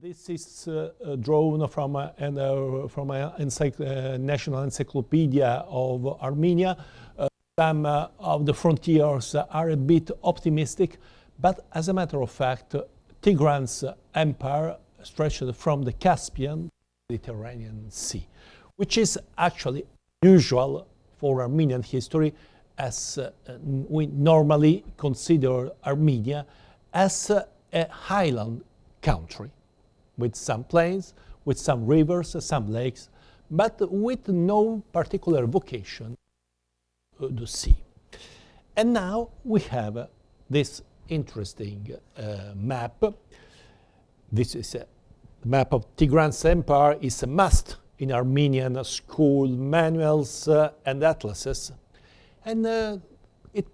This is drawn from a National Encyclopedia of Armenia. Some of the frontiers are a bit optimistic, but as a matter of fact, Tigran's empire stretched from the Caspian to the Mediterranean Sea, which is actually unusual for Armenian history, as we normally consider Armenia as a highland country, with some plains, with some rivers, some lakes, but with no particular vocation to the sea. And now we have this interesting map. This is a map of Tigran's empire. It's a must in Armenian school manuals and atlases. And it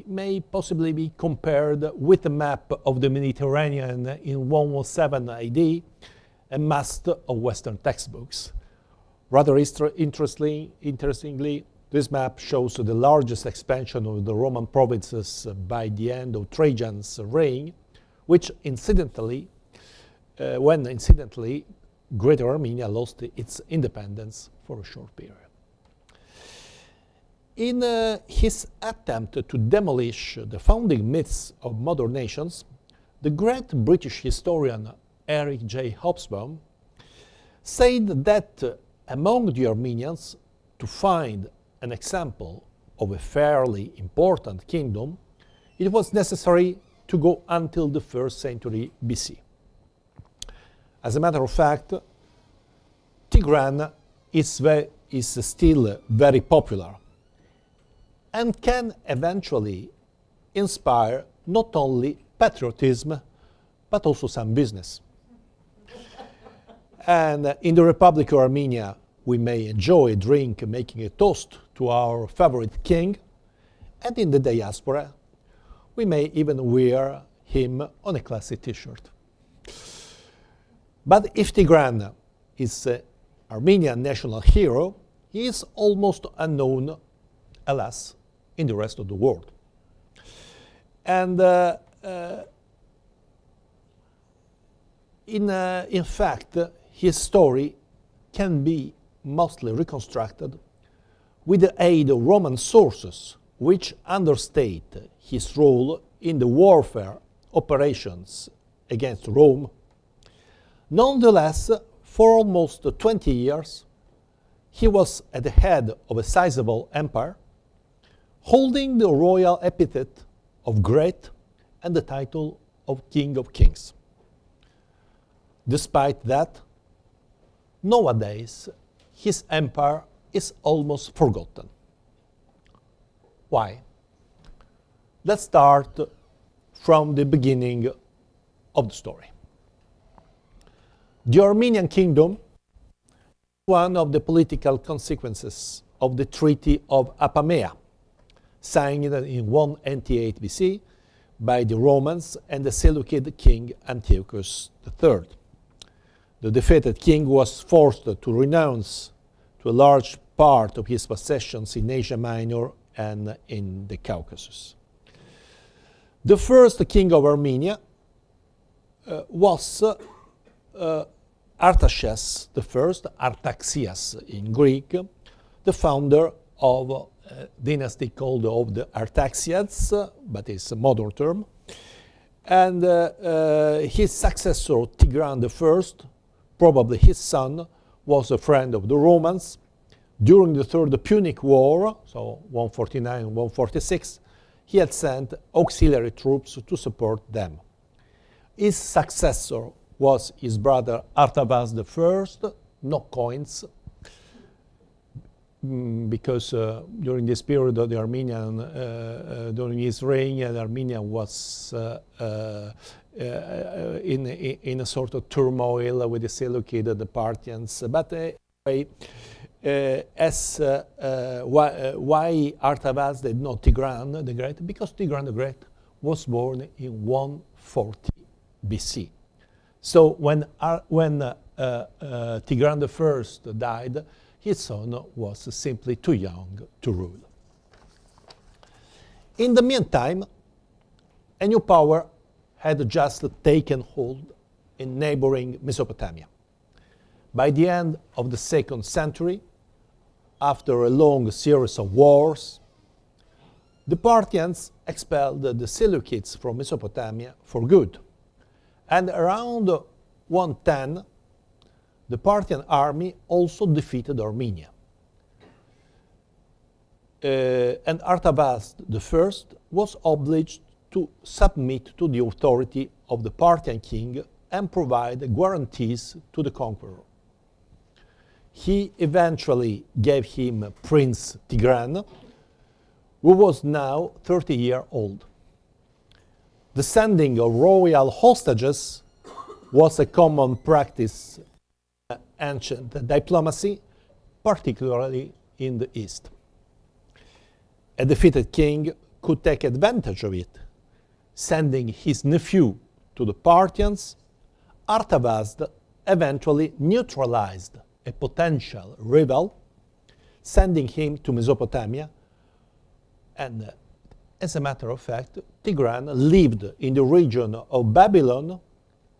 may possibly be compared with the map of the Mediterranean in 107 AD, a must of Western textbooks. Rather interestingly, this map shows the largest expansion of the Roman provinces by the end of Trajan's reign, which incidentally, Greater Armenia lost its independence for a short period. In his attempt to demolish the founding myths of modern nations, the great British historian Eric J. Hobsbawm said that among the Armenians, to find an example of a fairly important kingdom, it was necessary to go until the 1st century BC. As a matter of fact, Tigran is still very popular and can eventually inspire not only patriotism, but also some business. And in the Republic of Armenia, we may enjoy a drink making a toast to our favorite king, and in the diaspora, we may even wear him on a classy t-shirt. But if Tigran is an Armenian national hero, he is almost unknown, alas, in the rest of the world. And in fact, his story can be mostly reconstructed with the aid of Roman sources, which understate his role in the warfare operations against Rome. Nonetheless, for almost 20 years, he was at the head of a sizable empire, holding the royal epithet of great and the title of King of Kings. Despite that, nowadays, his empire is almost forgotten. Why? Let's start from the beginning of the story. The Armenian Kingdom is one of the political consequences of the Treaty of Apamea, signed in 198 BC by the Romans and the Seleucid king Antiochus III. The defeated king was forced to renounce to a large part of his possessions in Asia Minor and in the Caucasus. The first king of Armenia was Artaxerxes I, Artaxias in Greek, the founder of a dynasty called of the Artaxiads, but it's a modern term. And his successor, Tigran I, probably his son, was a friend of the Romans. During the Third Punic War, so 149-146, he had sent auxiliary troops to support them. His successor was his brother Artaxerxes I, no coins, because during this period of the Armenian, during his reign, Armenia was in a sort of turmoil with the Seleucid, the Parthians. But anyway, why Artaxerxes did not Tigran the Great? Because Tigran the Great was born in 140 BC. So when Tigran I died, his son was simply too young to rule. In the meantime, a new power had just taken hold in neighboring Mesopotamia. By the end of the 2nd century, after a long series of wars, the Parthians expelled the Seleucids from Mesopotamia for good. And around 110, the Parthian army also defeated Armenia. And Artavasd I was obliged to submit to the authority of the Parthian king and provide guarantees to the conqueror. He eventually gave him Prince Tigran, who was now 30 years old. The sending of royal hostages was a common practice in ancient diplomacy, particularly in the East. A defeated king could take advantage of it, sending his nephew to the Parthians. Artavasd eventually neutralized a potential rival, sending him to Mesopotamia, and as a matter of fact, Tigran lived in the region of Babylon,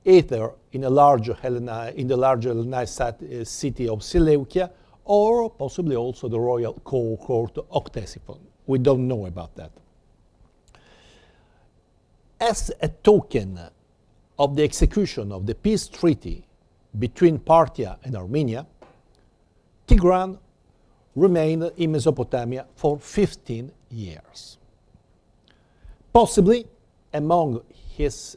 either in the larger Hellenized city of Seleucia, or possibly also the royal court of Ctesiphon. We don't know about that. As a token of the execution of the peace treaty between Parthia and Armenia, Tigran remained in Mesopotamia for 15 years. Possibly among his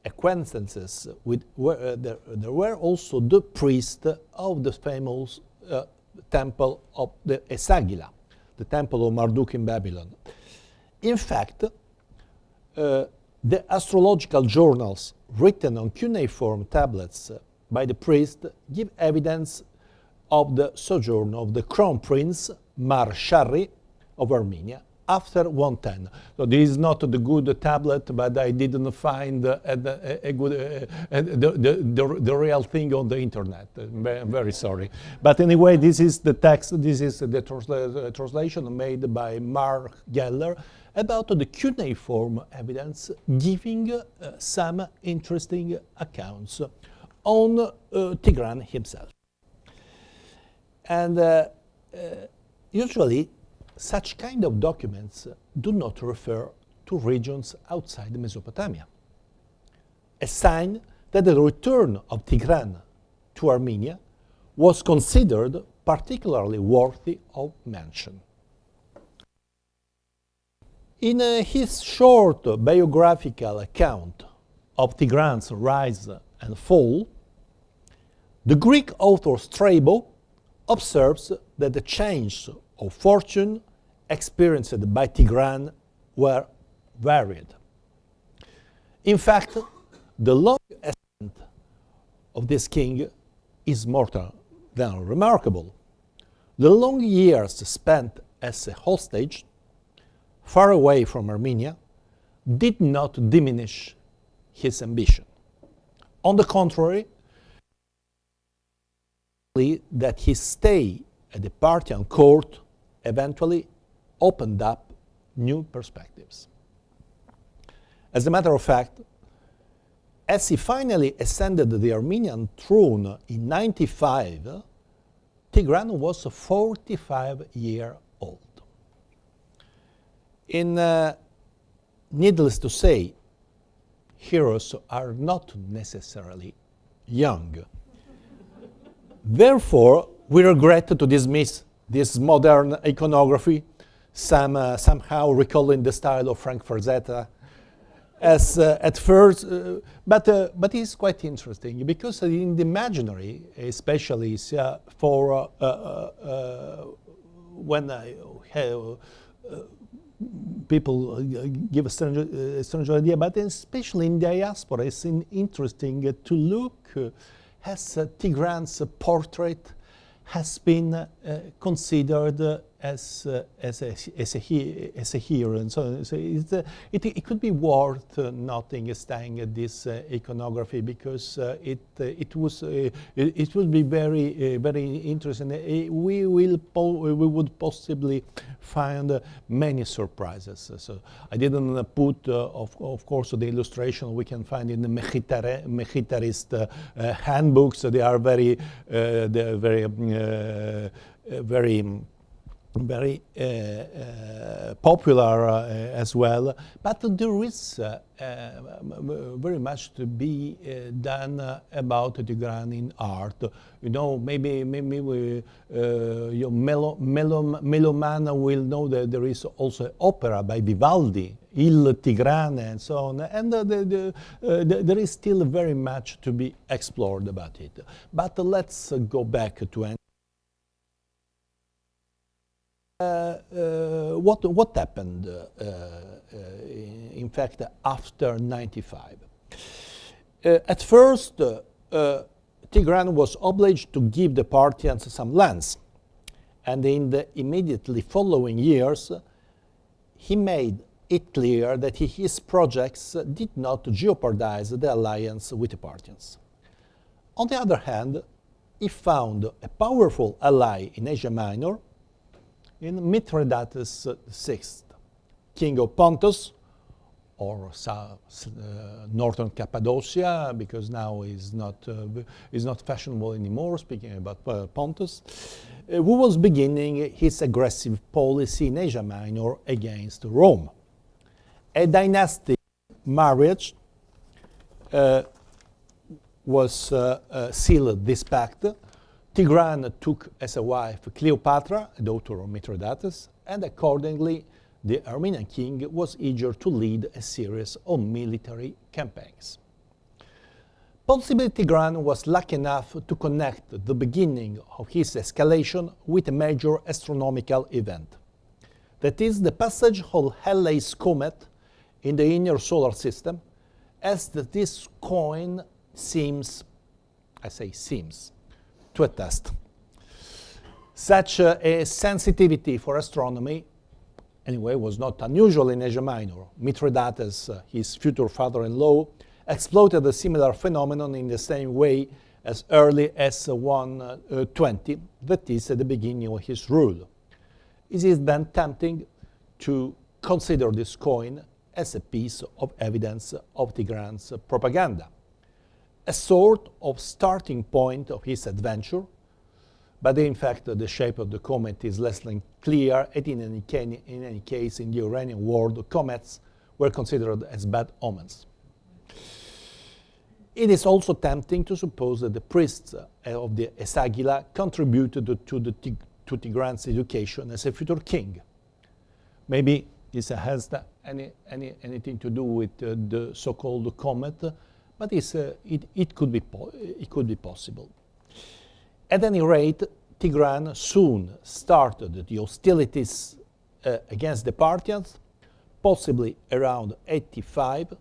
acquaintances there were also the priests of the famous temple of the Esagila, the temple of Marduk in Babylon. In fact, the astrological journals written on cuneiform tablets by the priest give evidence of the sojourn of the crown prince Mar Sharri of Armenia after 110. So this is not the good tablet, but I didn't find a good the real thing on the internet. I'm very sorry. But anyway, this is the text. This is the translation made by Mark Geller about the cuneiform evidence, giving some interesting accounts on Tigran himself. And usually, such kind of documents do not refer to regions outside Mesopotamia, a sign that the return of Tigran to Armenia was considered particularly worthy of mention. In his short biographical account of Tigran's rise and fall, the Greek author Strabo observes that the change of fortune experienced by Tigran were varied. In fact, the long ascent of this king is more than remarkable. The long years spent as a hostage, far away from Armenia, did not diminish his ambition. On the contrary, that his stay at the Parthian court eventually opened up new perspectives. As a matter of fact, as he finally ascended the Armenian throne in 95, Tigran was 45 years old. Needless to say, heroes are not necessarily young. Therefore, we regret to dismiss this modern iconography, somehow recalling the style of Frank Frazetta, as at first, but it's quite interesting because in the imaginary, especially for when people give a strange idea, but especially in diaspora, it's interesting to look as Tigran's portrait has been considered as a hero, and so it could be worth noting studying this iconography, because it would be very interesting. We would possibly find many surprises. So I didn't put, of course, the illustration we can find in the Mechitarist handbooks. They are very popular as well, but there is very much to be done about Tigran in art. You know, maybe your meloman will know that there is also opera by Vivaldi, Il Tigran, and so on, and there is still very much to be explored about it. But let's go back to what happened, in fact, after 95? At first, Tigran was obliged to give the Parthians some lands, and in the immediately following years, he made it clear that his projects did not jeopardize the alliance with the Parthians. On the other hand, he found a powerful ally in Asia Minor, in Mithridates VI, king of Pontus, or northern Cappadocia, because now is not fashionable anymore, speaking about Pontus, who was beginning his aggressive policy in Asia Minor against Rome. A dynastic marriage was sealed this pact. Tigran took as a wife Cleopatra, a daughter of Mithridates, and accordingly the Armenian king was eager to lead a series of military campaigns. Possibly Tigran was lucky enough to connect the beginning of his escalation with a major astronomical event. That is the passage of Halley's comet in the inner solar system, as this coin seems, I say seems, to attest. Such a sensitivity for astronomy, anyway, was not unusual in Asia Minor. Mithridates, his future father-in-law, exploited a similar phenomenon in the same way as early as 120, that is, at the beginning of his rule. It is then tempting to consider this coin as a piece of evidence of Tigran's propaganda, a sort of starting point of his adventure, but in fact the shape of the comet is less than clear, and in any case in the Iranian world comets were considered as bad omens. It is also tempting to suppose that the priests of the Esagila contributed to Tigran's education as a future king. Maybe this has anything to do with the so-called comet, but it could be possible. At any rate, Tigran soon started the hostilities against the Parthians, possibly around 85,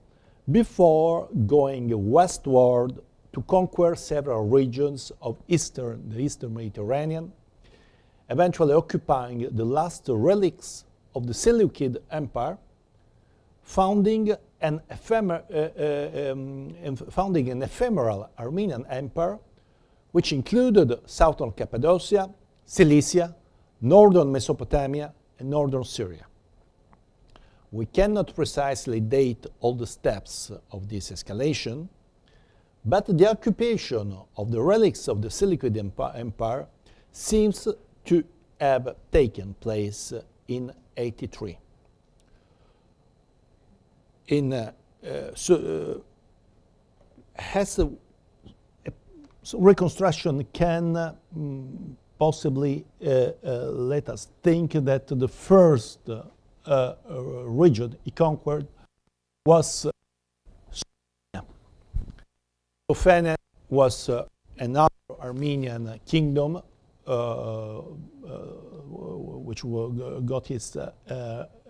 before going westward to conquer several regions of the Eastern Mediterranean, eventually occupying the last relics of the Seleucid Empire, founding an ephemeral Armenian Empire, which included southern Cappadocia, Cilicia, northern Mesopotamia, and northern Syria. We cannot precisely date all the steps of this escalation, but the occupation of the relics of the Seleucid Empire seems to have taken place in 83. Reconstruction can possibly let us think that the first region he conquered was Sophene. Sophene was another Armenian kingdom which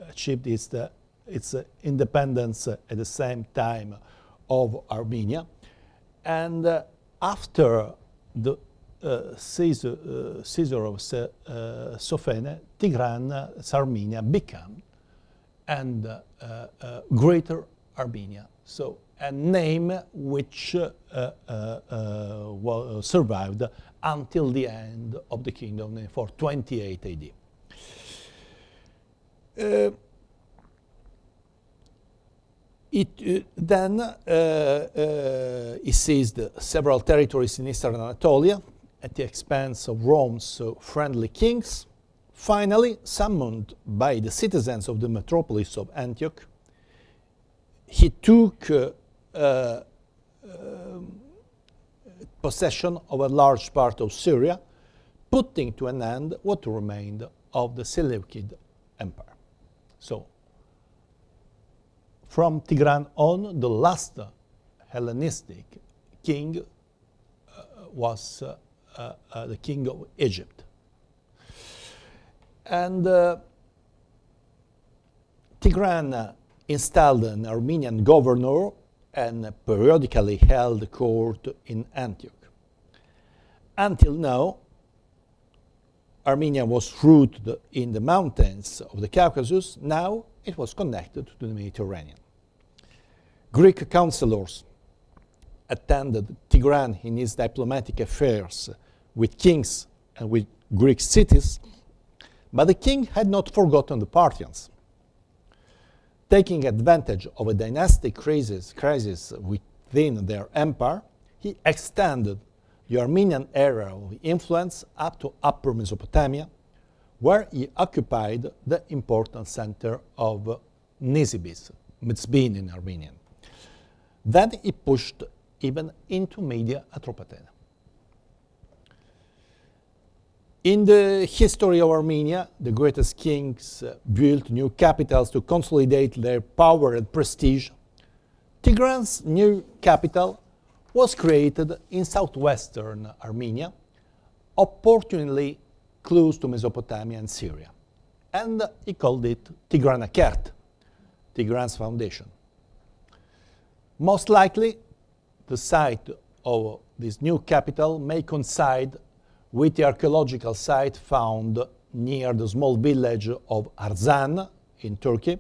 achieved its independence at the same time of Armenia, and after the Caesar of Sophene, Tigran, Armenia became, and Greater Armenia. So a name which survived until the end of the kingdom in 428 AD. He seized several territories in eastern Anatolia at the expense of Rome's friendly kings. Finally, summoned by the citizens of the metropolis of Antioch, he took possession of a large part of Syria, putting to an end what remained of the Seleucid Empire. So, from Tigran on, the last Hellenistic king was the king of Egypt. And Tigran installed an Armenian governor and periodically held court in Antioch. Until now, Armenia was rooted in the mountains of the Caucasus. Now it was connected to the Mediterranean. Greek counselors attended Tigran in his diplomatic affairs with kings and with Greek cities, but the king had not forgotten the Parthians. Taking advantage of a dynastic crisis within their empire, he extended the Armenian area of influence up to Upper Mesopotamia, where he occupied the important center of Nisibis, Mizbin in Armenian. Then he pushed even into Media Atropatene. In the history of Armenia, the greatest kings built new capitals to consolidate their power and prestige. Tigran's new capital was created in southwestern Armenia, opportunely close to Mesopotamia and Syria, and he called it Tigranakert, Tigran's foundation. Most likely, the site of this new capital may coincide with the archaeological site found near the small village of Arzan in Turkey.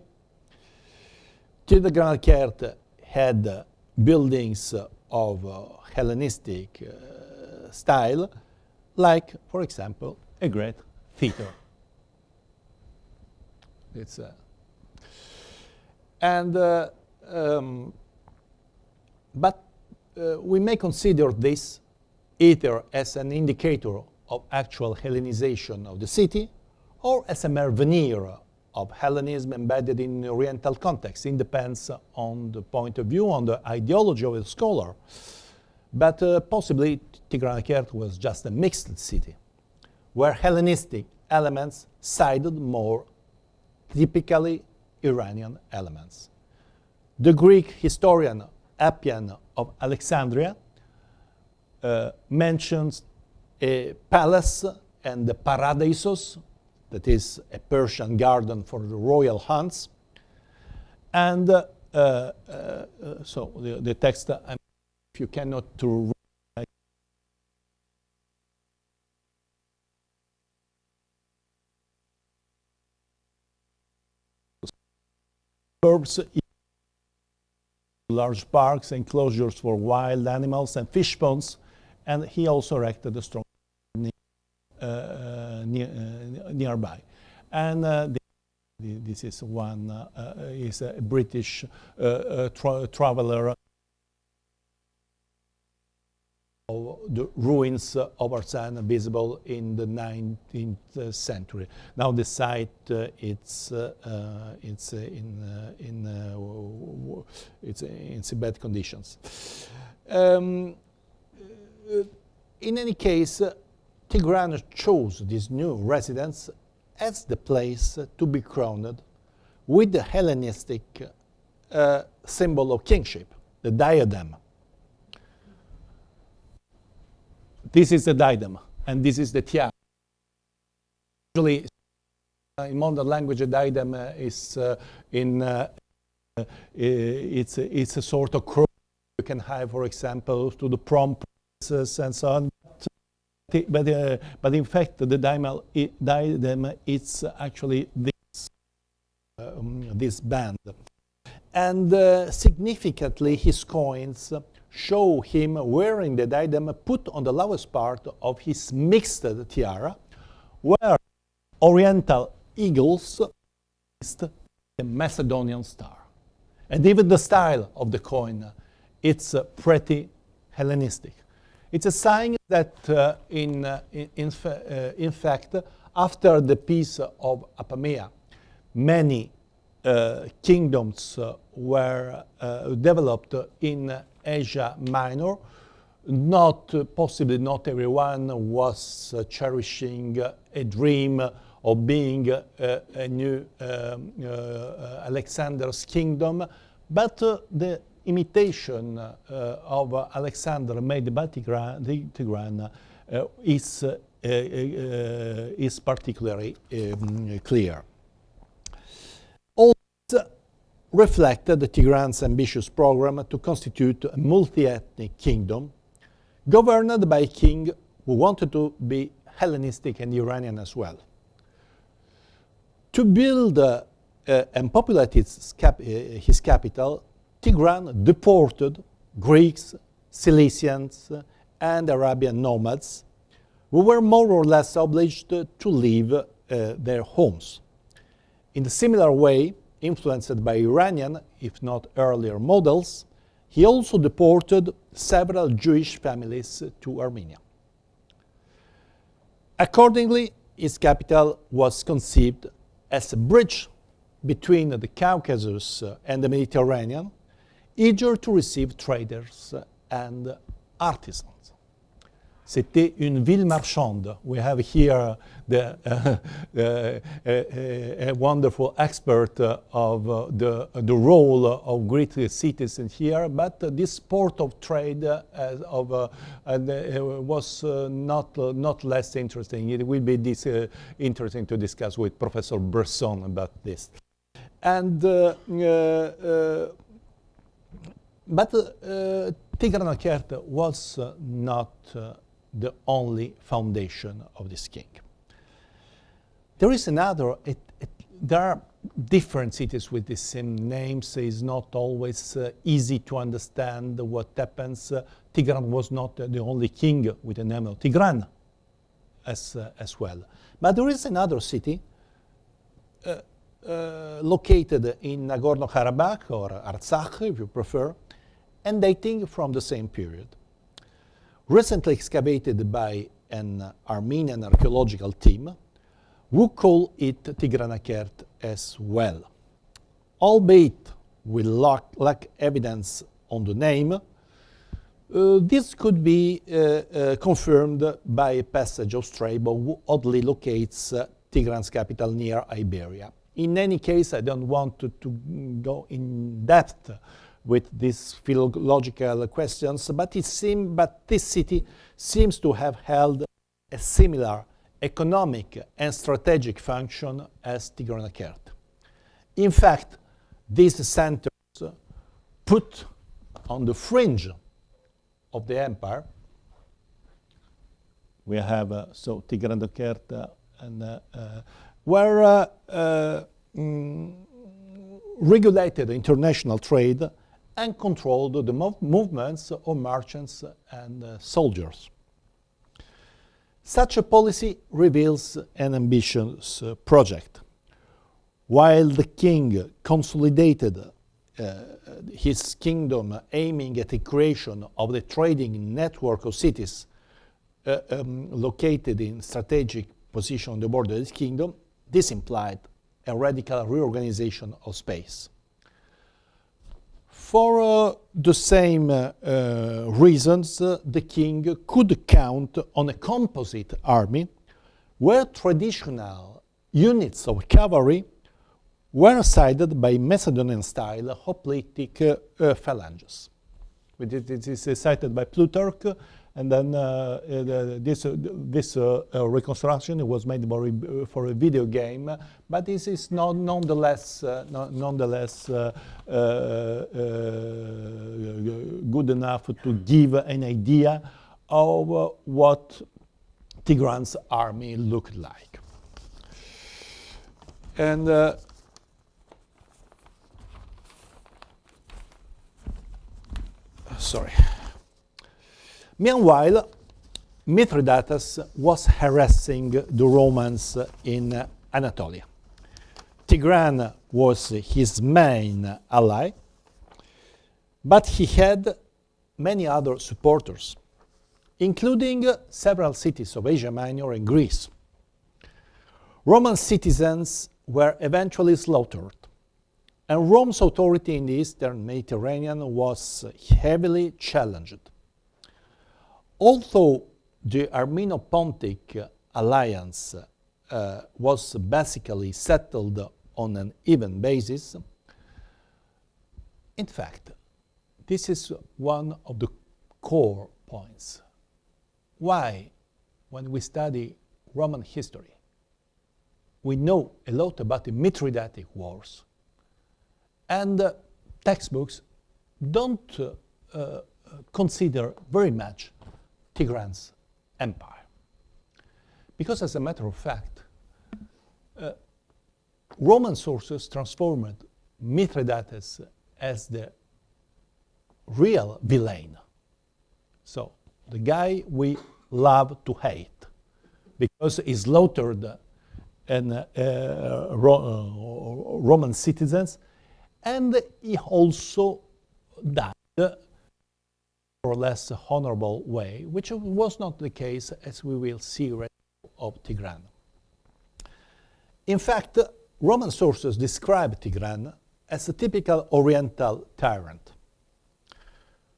Tigranakert had buildings of Hellenistic style, like, for example, a great theater. But we may consider this either as an indicator of actual Hellenization of the city or as a mere veneer of Hellenism embedded in Oriental context. It depends on the point of view, on the ideology of the scholar. But possibly Tigranakert was just a mixed city, where Hellenistic elements sided more typically Iranian elements. The Greek historian Appian of Alexandria mentions a palace and the paradisos, that is a Persian garden for the royal hunts. And so the text, if you cannot read, verbs, large parks, enclosures for wild animals and fish ponds, and he also erected a strong nearby. And this is one is a British traveler of the ruins of Arzan visible in the 19th century. Now the site it's in bad conditions. In any case, Tigran chose this new residence as the place to be crowned with the Hellenistic symbol of kingship, the diadem. This is the diadem, and this is the tiara. Usually, in modern language, a diadem is it's a sort of crown you can have, for example, to the prom princess and so on. but in fact, the diadem is actually this band. And significantly, his coins show him wearing the diadem put on the lowest part of his mixed tiara, where Oriental eagles mixed the Macedonian star. And even the style of the coin, it's pretty Hellenistic. It's a sign that, in fact, after the peace of Apamea, many kingdoms were developed in Asia Minor. Possibly not everyone was cherishing a dream of being a new Alexander's kingdom, but the imitation of Alexander made by Tigran is particularly clear. All this reflected Tigran's ambitious program to constitute a multi-ethnic kingdom governed by a king who wanted to be Hellenistic and Iranian as well. To build and populate his capital, Tigran deported Greeks, Cilicians, and Arabian nomads who were more or less obliged to leave their homes. In a similar way, influenced by Iranian, if not earlier models, he also deported several Jewish families to Armenia. Accordingly, his capital was conceived as a bridge between the Caucasus and the Mediterranean, eager to receive traders and artisans. C'était une ville marchande. We have here a wonderful expert of the role of Greek cities in here, but this port of trade was not less interesting. It will be interesting to discuss with Professor Bresson about this. And but Tigran was not the only foundation of this king. There is another, there are different cities with the same names. It's not always easy to understand what happens. Tigran was not the only king with the name of Tigran as well. But there is another city located in Nagorno-Karabakh, or Artsakh if you prefer, and dating from the same period. Recently excavated by an Armenian archaeological team, who call it Tigranakert as well. Albeit we lack evidence on the name, this could be confirmed by a passage of Strabo who oddly locates Tigran's capital near Iberia. In any case, I don't want to go in depth with these philological questions, but this city seems to have held a similar economic and strategic function as Tigranakert. In fact, these centers put on the fringe of the empire, we have Tigranakert and were regulated international trade and controlled the movements of merchants and soldiers. Such a policy reveals an ambitious project. While the king consolidated his kingdom aiming at the creation of the trading network of cities located in strategic position on the border of his kingdom, this implied a radical reorganization of space. For the same reasons, the king could count on a composite army where traditional units of cavalry were sided by Macedonian-style hoplitic phalanges. This is cited by Plutarch, and then this reconstruction was made for a video game, but this is nonetheless good enough to give an idea of what Tigran's army looked like. And meanwhile, Mithridates was harassing the Romans in Anatolia. Tigran was his main ally, but he had many other supporters, including several cities of Asia Minor and Greece. Roman citizens were eventually slaughtered, and Rome's authority in the eastern Mediterranean was heavily challenged. Although the Armeno-Pontic alliance was basically settled on an even basis, in fact, this is one of the core points. Why, when we study Roman history, we know a lot about the Mithridatic Wars, and textbooks don't consider very much Tigran's empire. Because as a matter of fact, Roman sources transformed Mithridates as the real villain. So the guy we love to hate, because he slaughtered Roman citizens, and he also died or less honorable way, which was not the case, as we will see right now, of Tigran. In fact, Roman sources describe Tigran as a typical Oriental tyrant.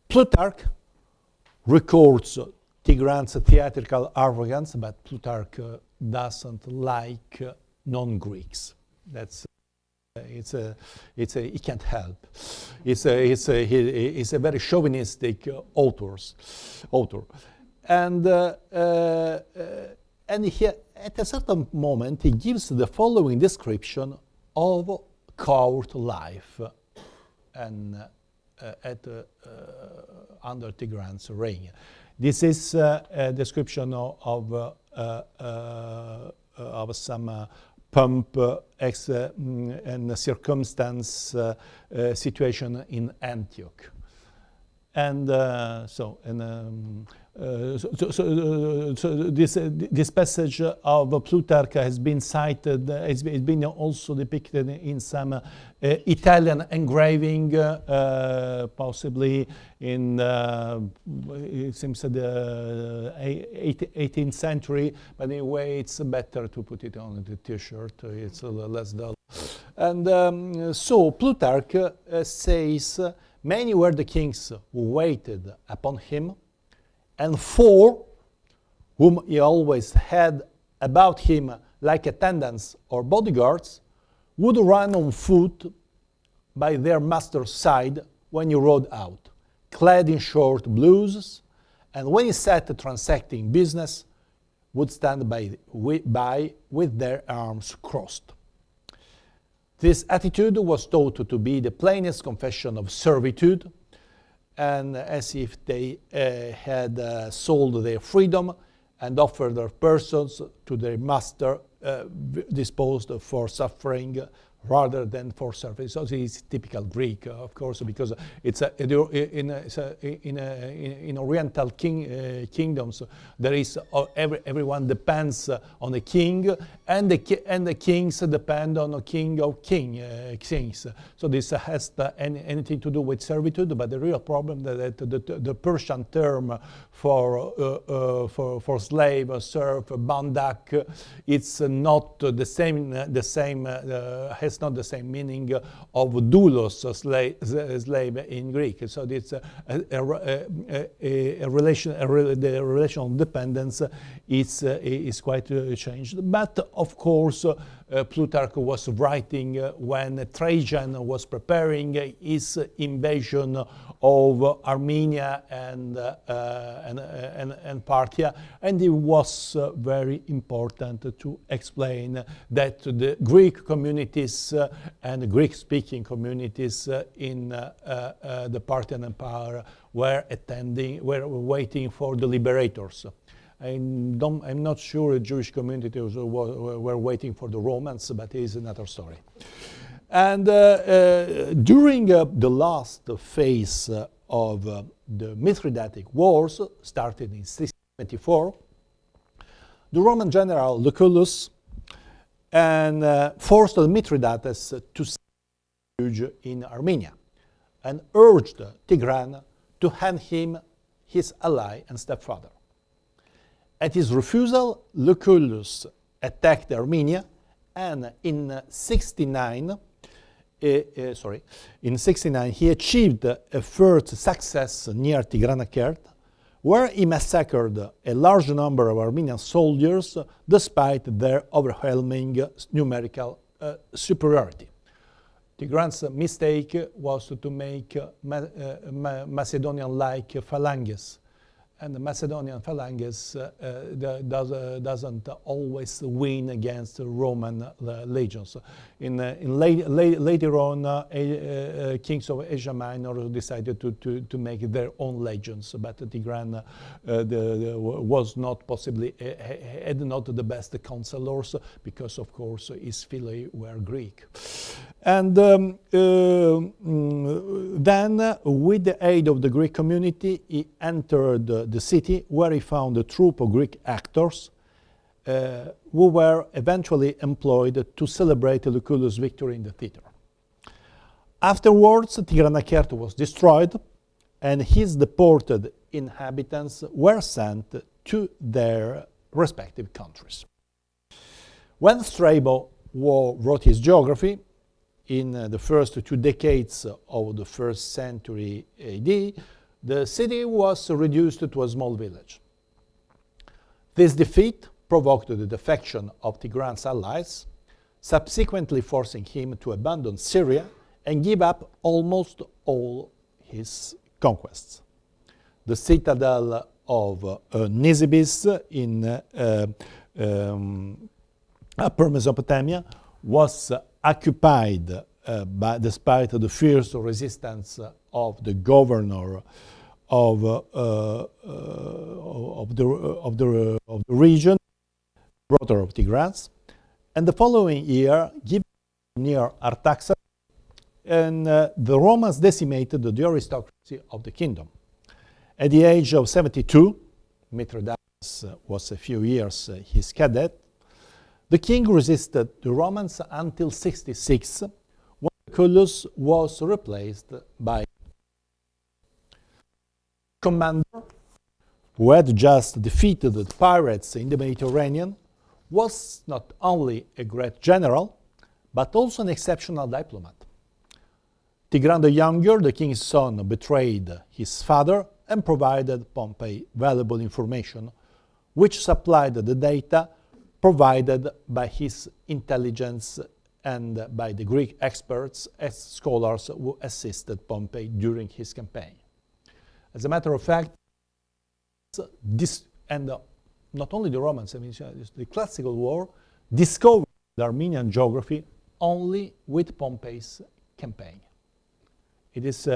Plutarch records Tigran's theatrical arrogance, but Plutarch doesn't like non-Greeks. That's he can't help. He's a very chauvinistic author, and he, at a certain moment, he gives the following description of court life and under Tigran's reign. This is a description of some pomp and circumstance situation in Antioch. And this passage of Plutarch has been cited, it's been also depicted in some Italian engraving, possibly in, it seems, the 18th century, but anyway, it's better to put it on the t-shirt, it's less dull. And so Plutarch says, many were the kings who waited upon him, and 4, whom he always had about him like attendants or bodyguards, would run on foot by their master's side when he rode out, clad in short blouses, and when he sat transacting business, would stand by with their arms crossed. This attitude was thought to be the plainest confession of servitude, and as if they had sold their freedom and offered their persons to their master, disposed for suffering rather than for service. So it's typical Greek, of course, because it's in Oriental kingdoms there is everyone depends on the king, and the kings depend on a king of kings. So this has anything to do with servitude, but the real problem that the Persian term for slave, serf, bandak, it's not the same has not the same meaning of doulos, slave in Greek. So it's the relation of dependence is quite changed. But of course, Plutarch was writing when Trajan was preparing his invasion of Armenia and Parthia, and it was very important to explain that the Greek communities and Greek-speaking communities in the Parthian Empire were waiting for the liberators. I'm not sure the Jewish community were waiting for the Romans, but it is another story. And during the last phase of the Mithridatic Wars, started in 674, the Roman general Lucullus forced Mithridates to seek refuge in Armenia and urged Tigran to hand him his ally and stepfather. At his refusal, Lucullus attacked Armenia, and in 69, he achieved a first success near Tigranakert, where he massacred a large number of Armenian soldiers despite their overwhelming numerical superiority. Tigran's mistake was to make Macedonian-like phalanges, and the Macedonian phalanges doesn't always win against Roman legions. Later on, kings of Asia Minor decided to make their own legions, but Tigran was not possibly, had not the best counselors, because of course his fili were Greek. And then, with the aid of the Greek community, he entered the city, where he found a troupe of Greek actors who were eventually employed to celebrate Lucullus' victory in the theater. Afterwards, Tigranakert was destroyed, and his deported inhabitants were sent to their respective countries. When Strabo wrote his geography, in the first 2 decades of the 1st century AD, the city was reduced to a small village. This defeat provoked the defection of Tigran's allies, subsequently forcing him to abandon Syria and give up almost all his conquests. The citadel of Nisibis in Upper Mesopotamia was occupied despite the fierce resistance of the governor of the region, brother of Tigran's, and the following year, given near Artaxata, and the Romans decimated the aristocracy of the kingdom. At the age of 72, Mithridates was a few years his cadet, the king resisted the Romans until 66, when Lucullus was replaced by a commander who had just defeated the pirates in the Mediterranean, was not only a great general, but also an exceptional diplomat. Tigran the Younger, the king's son, betrayed his father and provided Pompey valuable information, which supplied the data provided by his intelligence and by the Greek experts as scholars who assisted Pompey during his campaign. As a matter of fact, this, and not only the Romans, I mean, the classical war discovered the Armenian geography only with Pompey's campaign. It is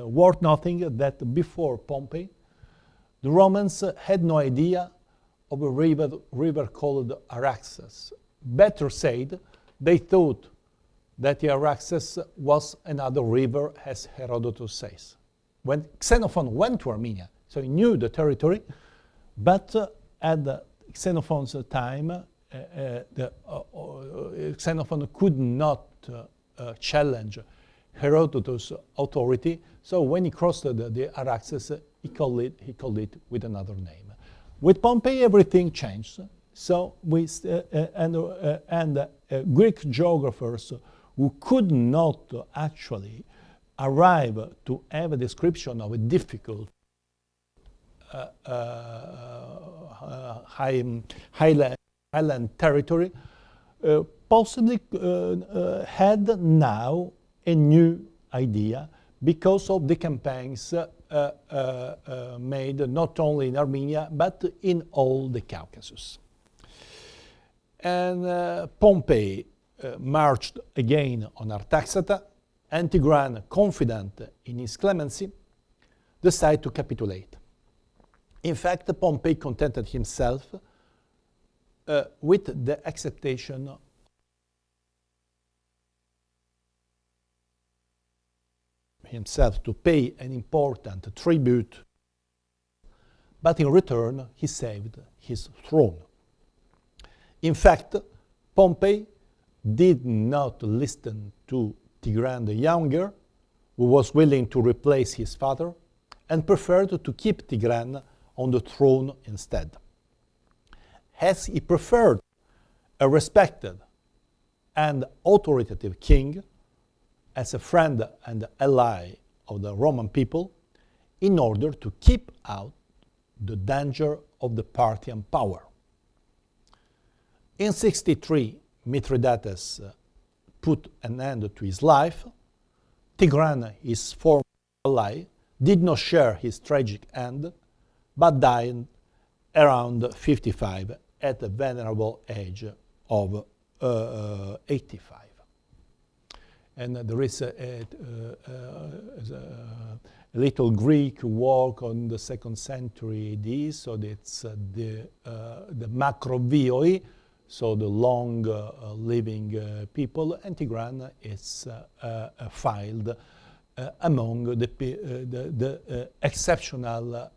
worth noting that before Pompey, the Romans had no idea of a river called Araxes. Better said, they thought that the Araxes was another river, as Herodotus says. When Xenophon went to Armenia, so he knew the territory, but at Xenophon's time, Xenophon could not challenge Herodotus' authority, so when he crossed the Araxes, he called it with another name. With Pompey, everything changed. So Greek geographers who could not actually arrive to have a description of a difficult highland territory possibly had now a new idea because of the campaigns made not only in Armenia but in all the Caucasus. And Pompey marched again on Artaxata, and Tigran, confident in his clemency, decided to capitulate. In fact, Pompey contented himself with the acceptation himself to pay an important tribute, but in return he saved his throne. In fact, Pompey did not listen to Tigran the Younger, who was willing to replace his father, and preferred to keep Tigran on the throne instead. As he preferred a respected and authoritative king as a friend and ally of the Roman people, in order to keep out the danger of the Parthian power. In 63, Mithridates put an end to his life. Tigran, his former ally, did not share his tragic end, but died around 55 at the venerable age of 85. And there is a little Greek work on the 2nd century AD, so it's the Macrovioi, so the long living people, and Tigran is filed among the exceptional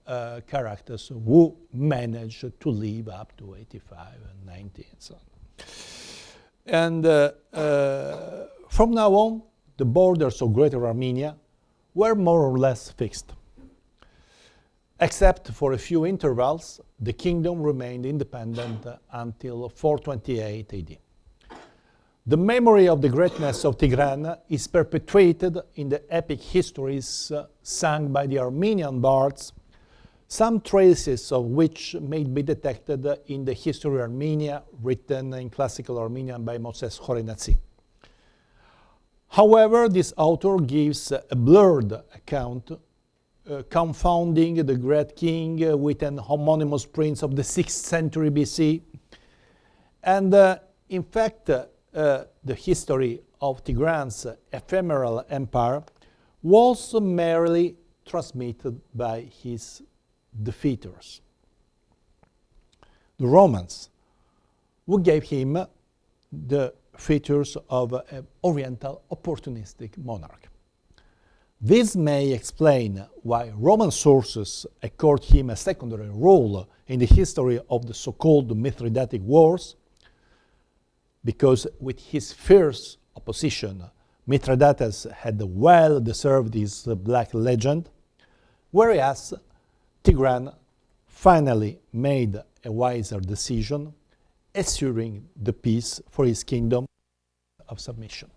characters who managed to live up to 85 and 90 and so on. And from now on, the borders of Greater Armenia were more or less fixed. Except for a few intervals, the kingdom remained independent until 428 AD. The memory of the greatness of Tigran is perpetuated in the epic histories sung by the Armenian bards, some traces of which may be detected in the History of Armenia, written in classical Armenian by Moses Khorenatsi. However, this author gives a blurred account, confounding the great king with an homonymous prince of the 6th century BC. And in fact, the history of Tigran's ephemeral empire was merely transmitted by his defeaters, the Romans, who gave him the features of an oriental opportunistic monarch. This may explain why Roman sources accord him a secondary role in the history of the so-called Mithridatic Wars, because with his fierce opposition, Mithridates had well deserved his black legend, whereas Tigran finally made a wiser decision, assuring the peace for his kingdom of submission.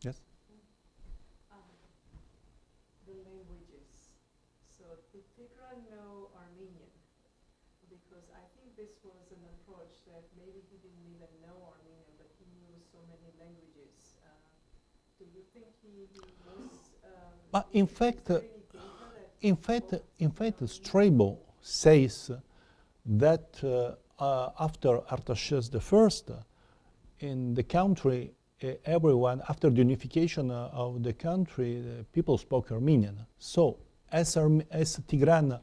Yes? The languages. So did Tigran know Armenian? Because I think this was an approach that maybe he didn't even know Armenian, but he knew so many languages. Do you think he was? But in fact, Strabo says that after Artaxerxes I, in the country, everyone, after the unification of the country, people spoke Armenian. So, as Tigran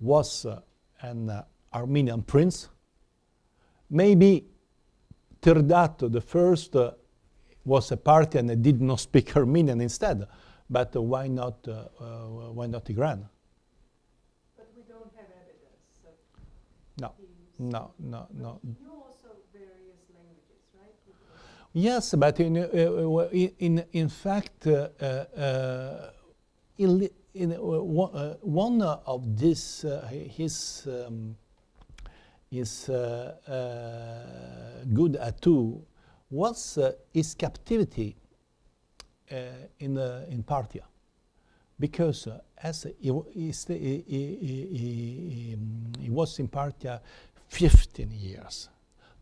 was an Armenian prince, maybe Tirdat I was a Parthian and did not speak Armenian instead. But why not Tigran? But we don't have evidence. No. He knew also various languages, right? Yes, but in fact, one of this his good atu was his captivity in Parthia, because as he was in Parthia 15 years.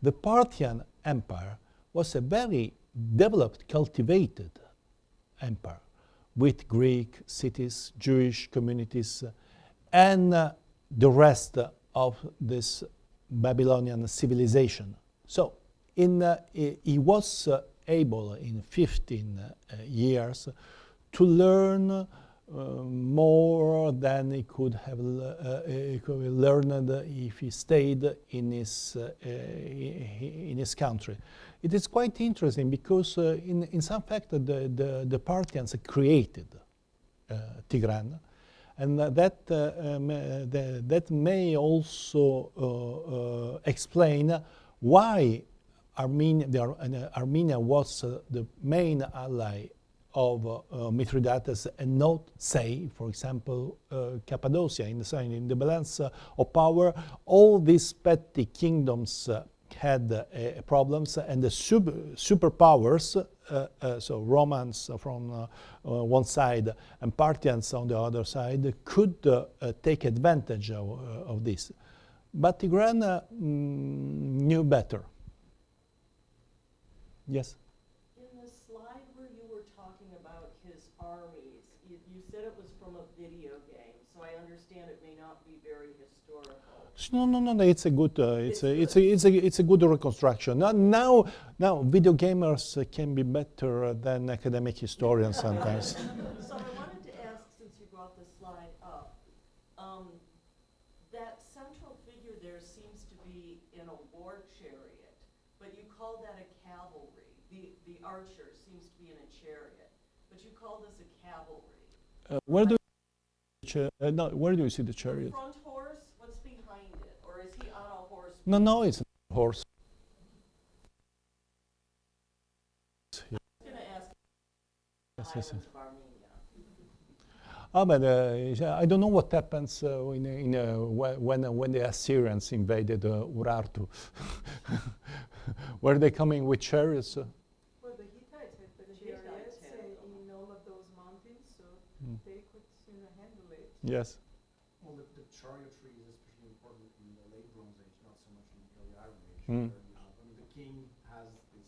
The Parthian Empire was a very developed, cultivated empire with Greek cities, Jewish communities, and the rest of this Babylonian civilization. So he was able in 15 years to learn more than he could have learned if he stayed in his country. It is quite interesting because in some fact the Parthians created Tigran, and that may also explain why Armenia was the main ally of Mithridates and not, say, for example, Cappadocia. In the balance of power, all these petty kingdoms had problems, and the superpowers, so Romans from one side and Parthians on the other side, could take advantage of this. But Tigran knew better. Yes? In the slide where you were talking about his armies, you said it was from a video game, so I understand it may not be very historical. No. It's a good. It's a good reconstruction. Now, video gamers can be better than academic historians sometimes. So I wanted to ask, since you brought the slide up, that central figure there seems to be in a war chariot, but you call that a cavalry. The archer seems to be in a chariot, but you call this a cavalry. Where do you see the chariot? The front horse? What's behind it? Or is he on a horse? No, it's a horse. I was going to ask the islands of Armenia. But I don't know what happens when the Assyrians invaded Urartu. Were they coming with chariots? Well, the Hittites had the chariots in all of those mountains, so they could handle it. Yes. Well, the chariotry is especially important in the late Bronze Age, not so much in the early Iron Age. Where the king has this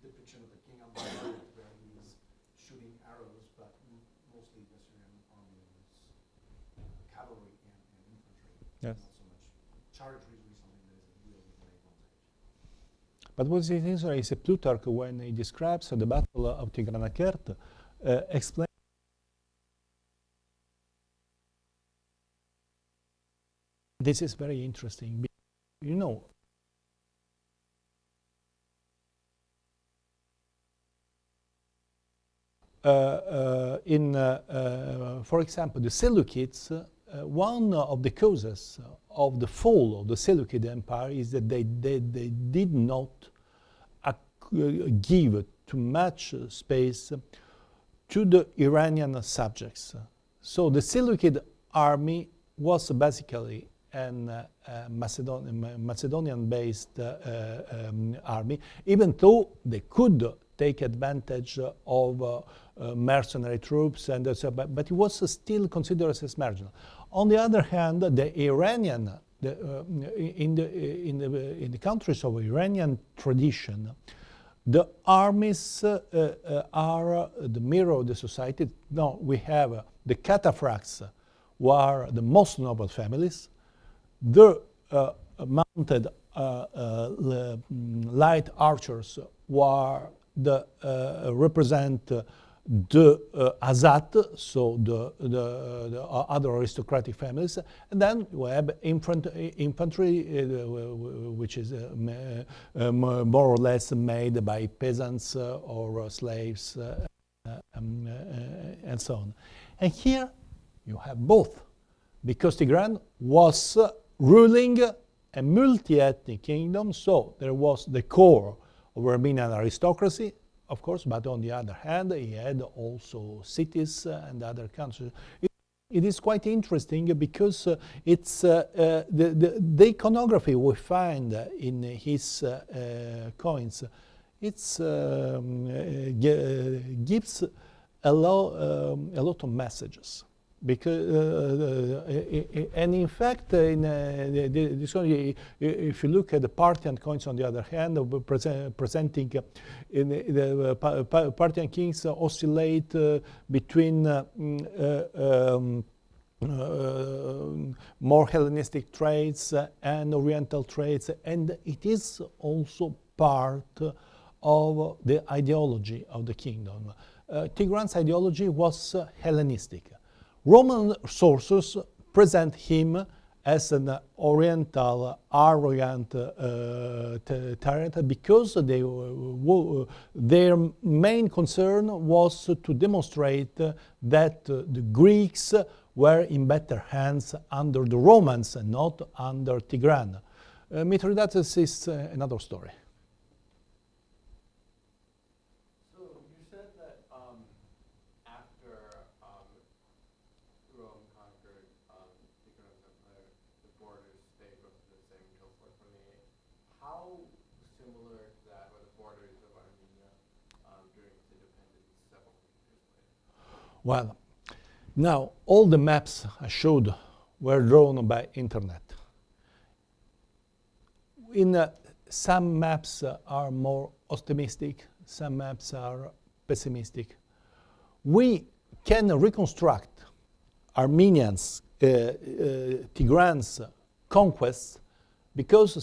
depiction of the king on the chariot where he's shooting arrows, but mostly the Assyrian army was cavalry and infantry. Yes. Not so much chariotry is something that is a deal with the late Bronze Age. But what is interesting is Plutarch, when he describes the battle of Tigranakert, explains this is very interesting. You know, for example, the Seleucids, one of the causes of the fall of the Seleucid Empire is that they did not give too much space to the Iranian subjects. So the Seleucid army was basically an Macedonian-based army, even though they could take advantage of mercenary troops, and but it was still considered as marginal. On the other hand, the Iranian, in the countries of Iranian tradition, the armies are the mirror of the society. Now we have the cataphracts, who are the most noble families. The mounted light archers, who represent the Azat, so the other aristocratic families, and then we have infantry, which is more or less made by peasants or slaves, and so on. And here you have both, because Tigran was ruling a multi-ethnic kingdom, so there was the core of Armenian aristocracy, of course, but on the other hand, he had also cities and other countries. It is quite interesting because it's the iconography we find in his coins. It's gives a lot of messages. Because and in fact, if you look at the Parthian coins, on the other hand, presenting the Parthian kings oscillate between more Hellenistic traits and Oriental traits, and it is also part of the ideology of the kingdom. Tigran's ideology was Hellenistic. Roman sources present him as an Oriental, arrogant tyrant because their main concern was to demonstrate that the Greeks were in better hands under the Romans and not under Tigran. Mithridates is another story. So you said that after Rome conquered Tigran's empire, the borders stayed roughly the same until 428. How similar to that were the borders of Armenia during its independence several years later? Well, now all the maps I showed were drawn by internet. Some maps are more optimistic, some maps are pessimistic. We can reconstruct Armenians, Tigran's conquests because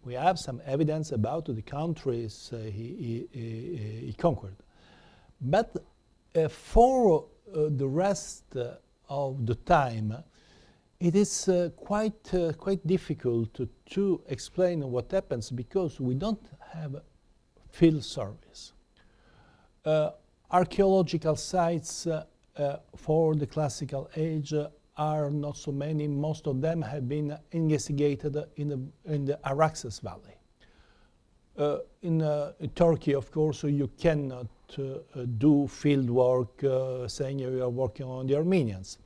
we have some evidence about the countries he conquered. But for the rest of the time, it is quite difficult to explain what happens because we don't have field surveys. Archaeological sites for the classical age are not so many. Most of them have been investigated in the Araxes Valley. In Turkey, of course, you cannot do field work saying you are working on the Armenians.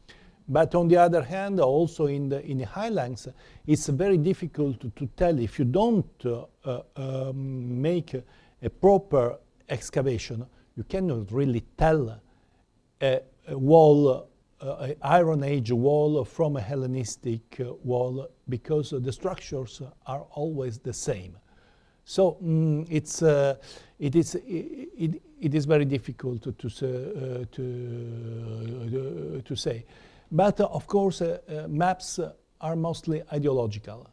But on the other hand, also in the highlands, it's very difficult to tell if you don't make a proper excavation. You cannot really tell a wall, an Iron Age wall from a Hellenistic wall because the structures are always the same. So it is very difficult to say. But of course, maps are mostly ideological.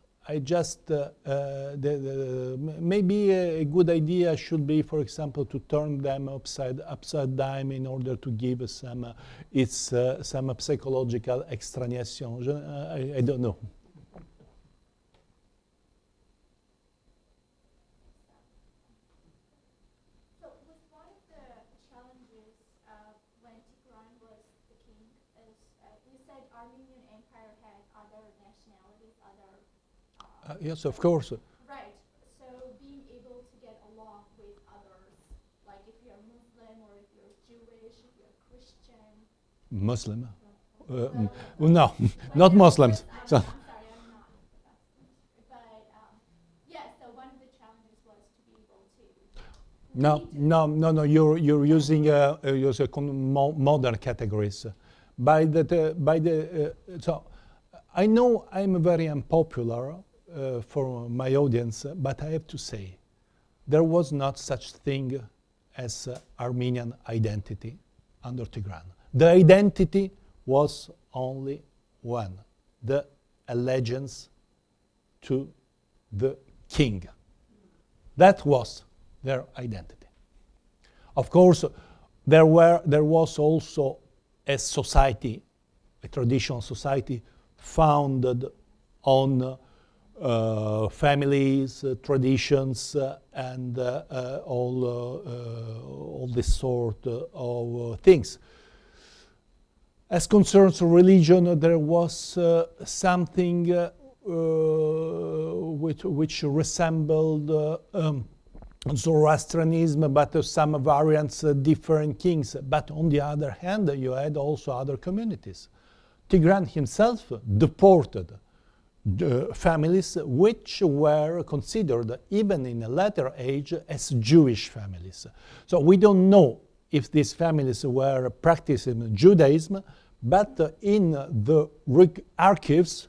Maybe a good idea should be, for example, to turn them upside down in order to give some psychological extraneation. I don't know. Yes, of course. Right. So being able to get along with others, like if you're Muslim or if you're Jewish, if you're Christian. Muslim? No, not Muslims. So. I'm sorry, I'm not. But yeah, so one of the challenges was to be able to. No. You're using modern categories. So I know I'm very unpopular for my audience, but I have to say, there was not such thing as Armenian identity under Tigran. The identity was only one, the allegiance to the king. That was their identity. Of course, there was also a society, a traditional society founded on families, traditions, and all this sort of things. As concerns religion, there was something which resembled Zoroastrianism, but some variants, different kings. But on the other hand, you had also other communities. Tigran himself deported families which were considered, even in a later age, as Jewish families. So we don't know if these families were practicing Judaism, but in the archives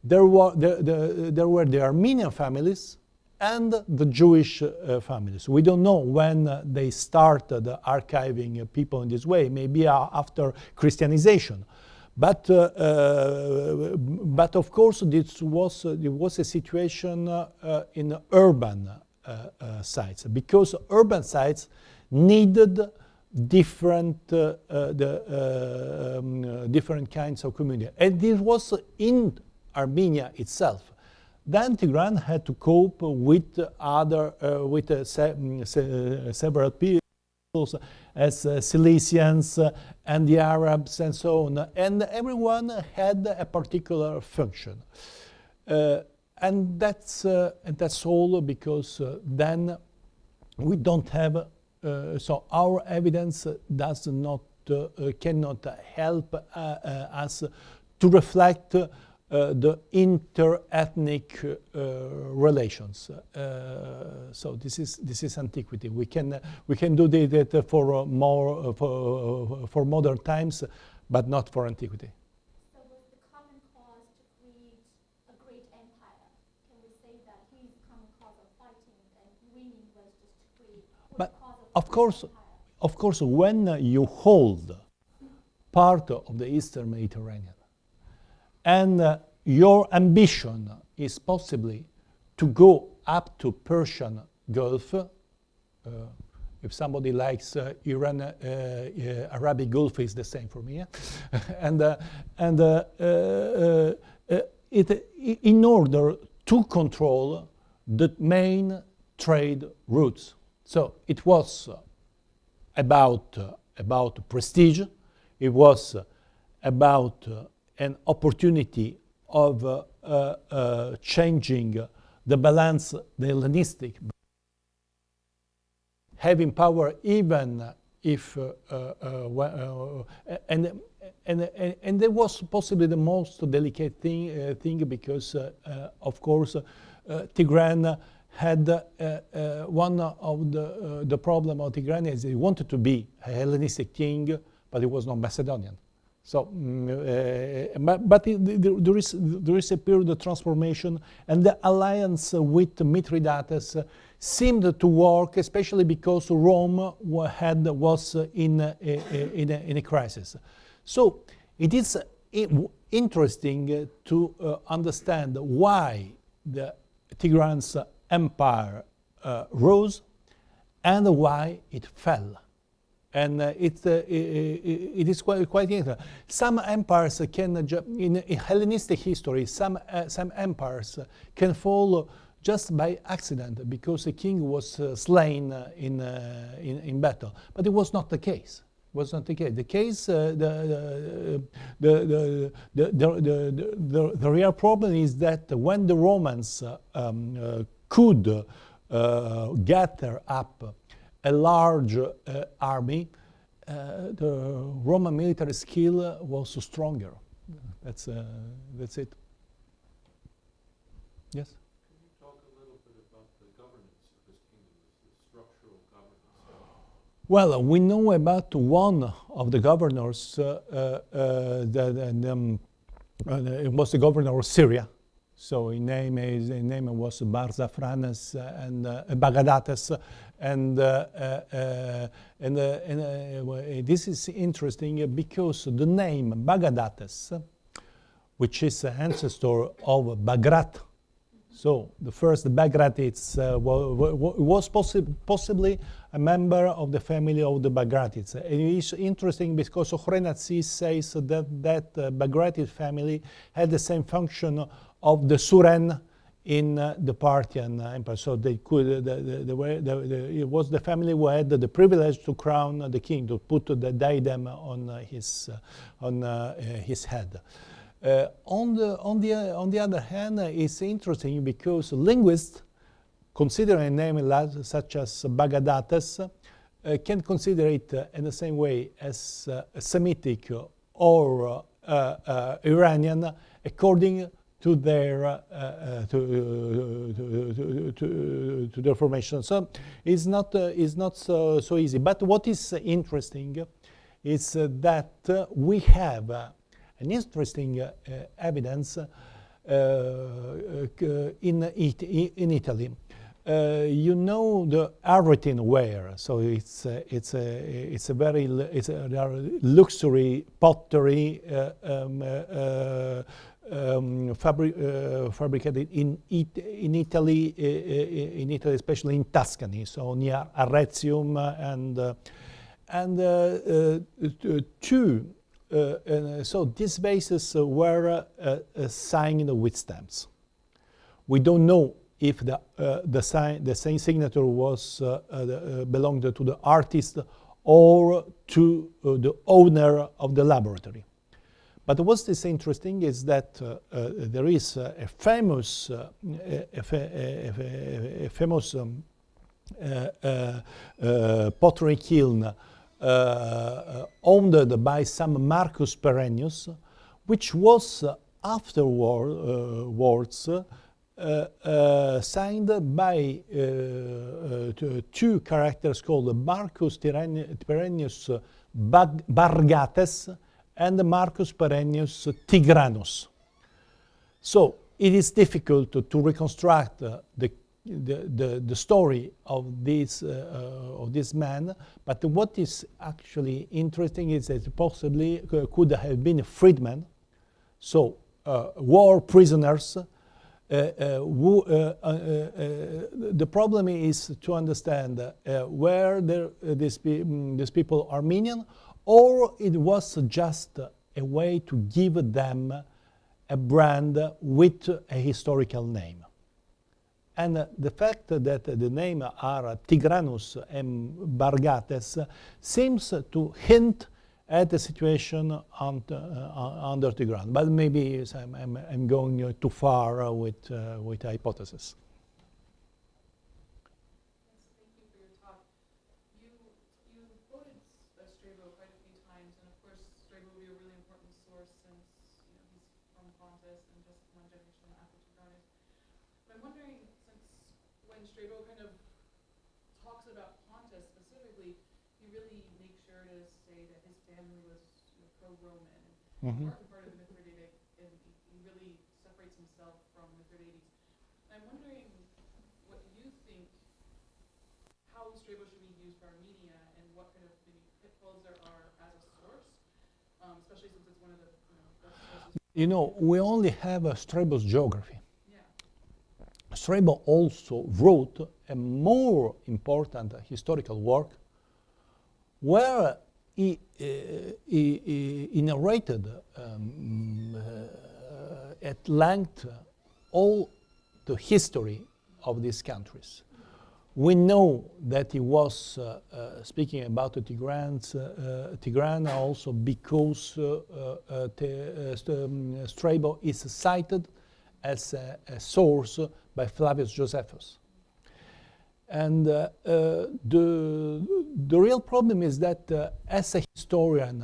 there were the Armenian families and the Jewish families. We don't know when they started archiving people in this way, maybe after Christianization. But of course, there was a situation in urban sites, because urban sites needed different kinds of community, and this was in Armenia itself. Then Tigran had to cope with several people, as Cilicians and the Arabs and so on, and everyone had a particular function, and that's all, because then we don't have. So our evidence does not cannot help us to reflect the inter-ethnic relations. So this is antiquity. We can do that for modern times, but not for antiquity. So was the common cause to create a great empire? Can we say that his common cause of fighting and winning was just to create But the cause of a course, great empire? of course, when you hold part of the Eastern Mediterranean, and your ambition is possibly to go up to Persian Gulf. If somebody likes Iran, Arabic Gulf is the same for me. In order to control the main trade routes. So it was about prestige. It was about an opportunity of changing the balance, the Hellenistic, having power, even if and that was possibly the most delicate thing because of course Tigran had one of the problem of Tigran is he wanted to be a Hellenistic king, but he was not Macedonian. So, but there is a period of transformation, and the alliance with Mithridates seemed to work, especially because Rome was in a crisis. So it is interesting to understand why the Tigran's empire rose and why it fell. And it is quite interesting. Some empires can, in Hellenistic history, some empires can fall just by accident because a king was slain in battle. But it was not the case. It was not the case. The case, the real problem is that when the Romans could gather up a large army, the Roman military skill was stronger. That's it. Yes? Can you talk a little bit about the governance of this kingdom, the structural governance? Well, we know about one of the governors. It was the governor of Syria. So his name was Barzaphrnes and Bagadates, and this is interesting because the name Bagadates, which is an ancestor of Bagrat, so the first Bagrat was possibly a member of the family of the Bagratids. And it is interesting because Khrenatsi says that Bagratid family had the same function of the Suren in the Parthian Empire. So they could, it was the family who had the privilege to crown the king, to put the diadem on his head. On the other hand, it's interesting because linguists, considering a name such as Bagadates, can consider it in the same way as Semitic or Iranian, according to their to their formation. So it's not so easy. But what is interesting is that we have an interesting evidence in Italy. you know the everything wear, so it's a very there are luxury pottery fabricated in Italy, especially in Tuscany, so near Arretium two. So these vases were signed with stamps. We don't know if the same signature was belonged to the artist or to the owner of the laboratory. But what is interesting is that there is a famous pottery kiln owned by some Marcus Perennius, which was afterwards signed by two characters called Marcus Perennius Bargates and Marcus Perennius Tigranus. So it is difficult to reconstruct the story of this man, but what is actually interesting is that possibly could have been freedmen, so war prisoners. The problem is to understand where these people are Armenian, or it was just a way to give them a brand with a historical name. And the fact that the name are Tigranus and Bargates seems to hint at the situation under Tigran. But maybe I'm going too far with hypothesis. Thank you for your talk. You quoted Strabo quite a few times, and of course Strabo will be a really important source since he's from Pontus and just one generation after Tigran. But I'm wondering, since when Strabo kind of talks about Pontus specifically, he really makes sure to say that his family was pro-Roman and part of the Mithridatic, and he really separates himself from Mithridates. I'm wondering what you think, how Strabo should be used for Armenia, and what kind of maybe pitfalls there are as a source, especially since it's one of the best sources. You know, we only have Strabo's geography. Yeah. Strabo also wrote a more important historical work where he narrated at length all the history of these countries. We know that he was speaking about the Tigran also because Strabo is cited as a straight by Flavius Josephus. And the real problem is that as a historian,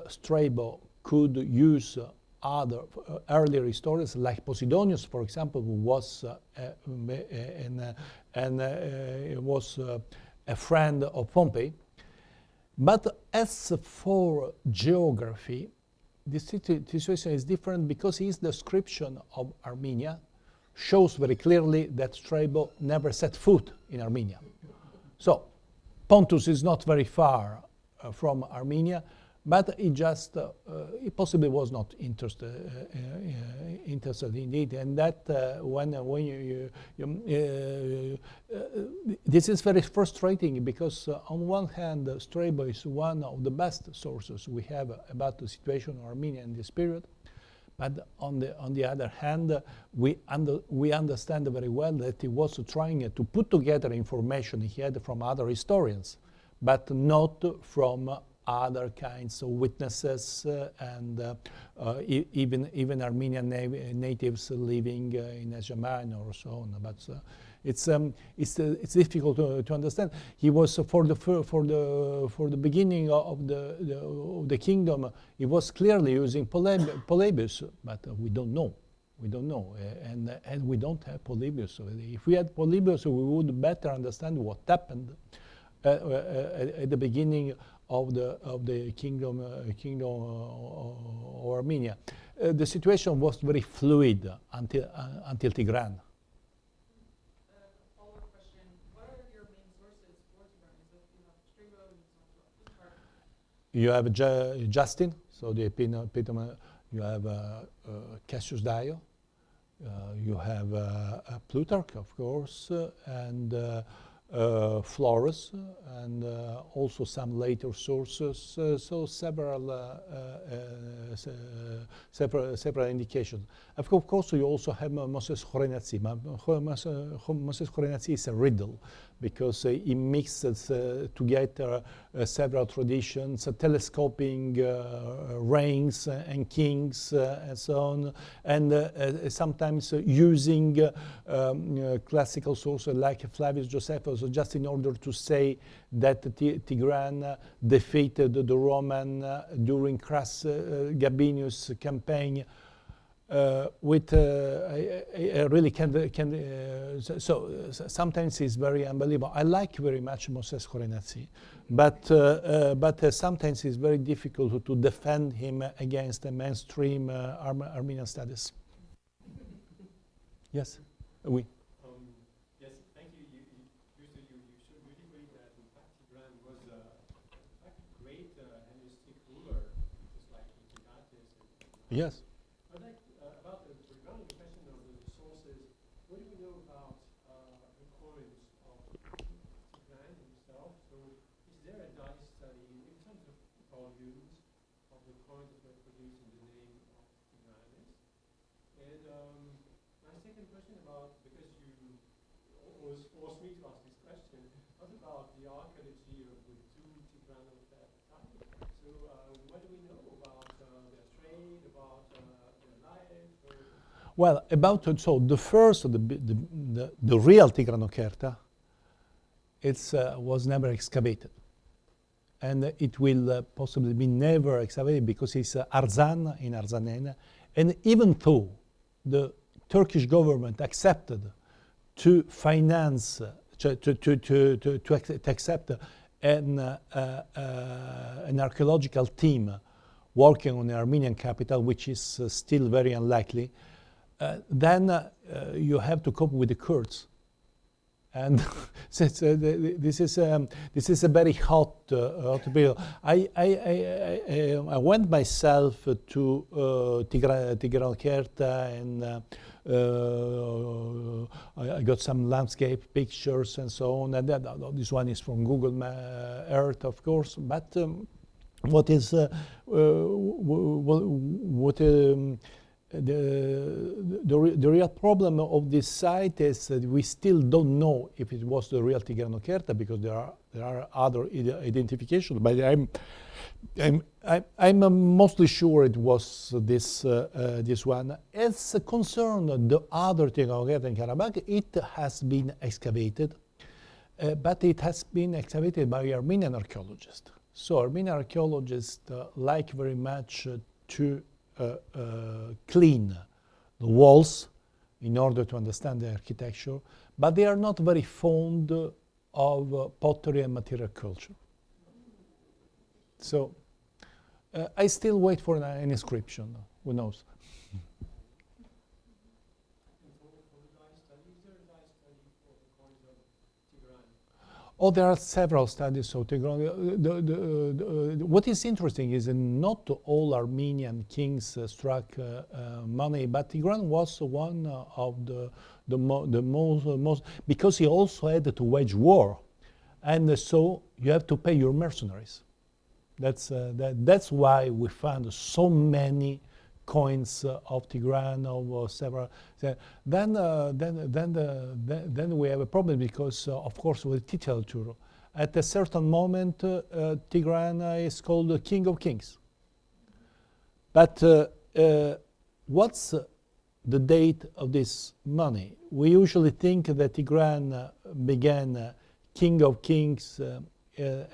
Strabo could use other earlier historians like Posidonius, for example, who was a friend of Pompey. But as for geography, the situation is different because his description of Armenia shows very clearly that Strabo never set foot in Armenia. So Pontus is not very far from Armenia, but he just he possibly was not interested in it, and that this is very frustrating because on one hand Strabo is one of the best sources we have about the situation of Armenia in this period. But on the other hand, we understand very well that he was trying to put together information he had from other historians, but not from other kinds of witnesses and even Armenian natives living in Asia Minor or so on. But it's difficult to understand. He was for the beginning of the kingdom. He was clearly using Polybius, but we don't know. We don't know, and we don't have Polybius. So if we had Polybius, we would better understand what happened at the beginning of the kingdom of Armenia. The situation was very fluid until Tigran. Follow-up You have Justin, so the epitome. You have Cassius Dio. You have Plutarch, of course, and Florus, and also some later sources. So several indications. Of course, you also have Moses Khorenatsi. Moses Khorenatsi is a riddle because he mixes together several traditions, telescoping reigns and kings and so on, and sometimes using classical sources like Flavius Josephus, just in order to say that Tigran defeated the Roman during Crassus Gabinius' campaign. With I really can so sometimes it's very unbelievable. I like very much Moses Khorenatsi, but sometimes it's very difficult to defend him against the mainstream Armenian studies. Yes, oui. Yes, thank you. You showed beautifully that in fact Tigran was a great Hellenistic ruler, just like Epictetus. Yes. I'd like about the regarding the question of the sources. What do we know about the coins of Tigran himself? So, is there a dice study in terms of volumes of the coins that were produced in the name of Tigranes? And my second question about, because you always forced me to ask this question, what about the archaeology of the two Tigran of that time? So, what do we know about their trade, about their life? Well, about so the first, the real Tigranokerta, it's was never excavated, and it will possibly be never excavated because it's Arzan in Arzanena, and even though the Turkish government accepted to finance, to accept an archaeological team working on the Armenian capital, which is still very unlikely, then you have to cope with the Kurds. And this is a very hot bill. I went myself to Tigran-Kerta, and I got some landscape pictures and so on. And this one is from Google Earth, of course. But what is the real problem of this site is that we still don't know if it was the real Tigranokerta, because there are other identifications. But I'm mostly sure it was this one. As concerned the other Tigranokerta in Karabakh, it has been excavated, but it has been excavated by Armenian archaeologists. So Armenian archaeologists like very much to clean the walls in order to understand the architecture, but they are not very fond of pottery and material culture. So I still wait for an inscription. Who knows? Oh, there are several studies of Tigran. What is interesting is that not all Armenian kings struck money, but Tigran was one of the most, because he also had to wage war, and so you have to pay your mercenaries. That's why we found so many coins of Tigran, of several. Then we have a problem because, of course, with literature, at a certain moment, Tigran is called the King of Kings. But what's the date of this money? We usually think that Tigran began King of Kings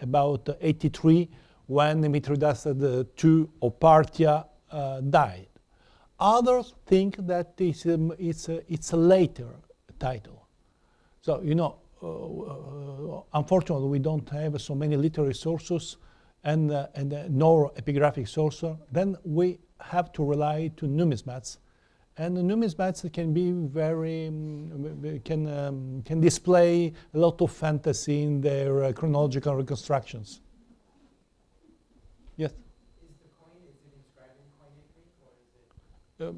about 83, when Mithridates II of Parthia died. Others think that it's a later title. So, you know, unfortunately, we don't have so many literary sources and nor epigraphic sources. Then we have to rely to numismats, and the numismats can be very can display a lot of fantasy in their chronological reconstructions.